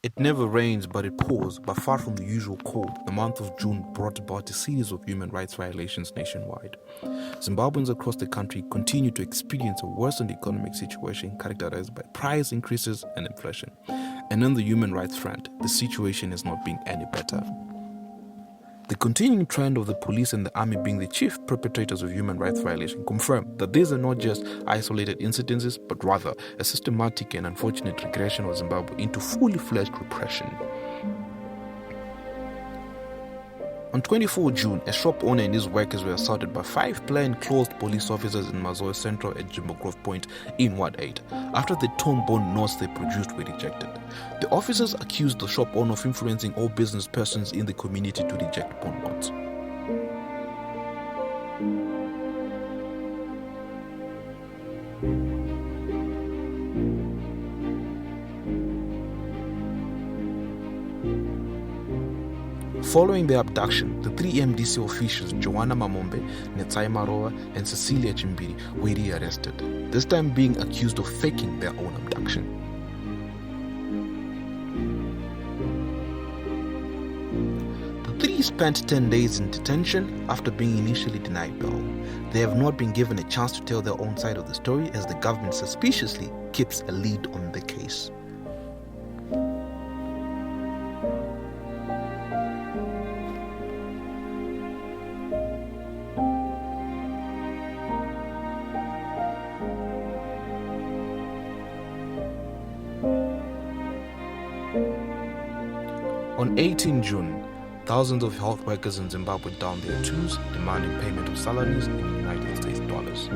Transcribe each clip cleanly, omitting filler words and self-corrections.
It never rains, but it pours. But far from the usual cold, the month of June brought about a series of human rights violations nationwide. Zimbabweans across the country continue to experience a worsened economic situation characterized by price increases and inflation. And on the human rights front, the situation is not being any better. The continuing trend of the police and the army being the chief perpetrators of human rights violations confirm that these are not just isolated incidences, but rather a systematic and unfortunate regression of Zimbabwe into fully fledged repression. On 24 June, a shop owner and his workers were assaulted by 5 plainclothes police officers in Mazoe Central at Jimbo Grove Point in Ward 8 after the tone-bone notes they produced were rejected. The officers accused the shop owner of influencing all business persons in the community to reject bond notes. Following their abduction, the 3 MDC officials Joanna Mamombe, Netsai Maroa, and Cecilia Chimbiri were rearrested, this time being accused of faking their own abduction. The 3 spent 10 days in detention after being initially denied bail. They have not been given a chance to tell their own side of the story as the government suspiciously keeps a lead on the case. On 18 June, thousands of health workers in Zimbabwe downed their tools, demanding payment of salaries in United States dollars.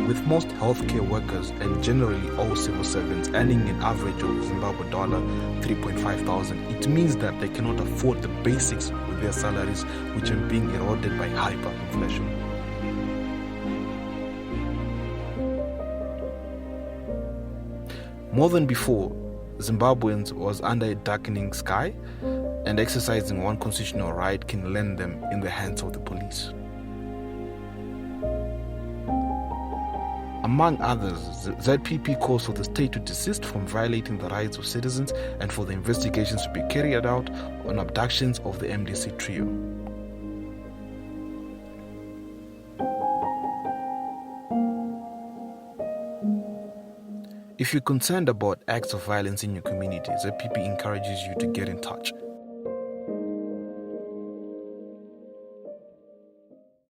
With most healthcare workers and generally all civil servants earning an average of Zimbabwe dollar 3.5 thousand, it means that they cannot afford the basics with their salaries, which are being eroded by hyperinflation. More than before, Zimbabweans was under a darkening sky, and exercising one constitutional right can land them in the hands of the police. Among others, ZPP calls for the state to desist from violating the rights of citizens and for the investigations to be carried out on abductions of the MDC trio. If you're concerned about acts of violence in your community, ZPP encourages you to get in touch.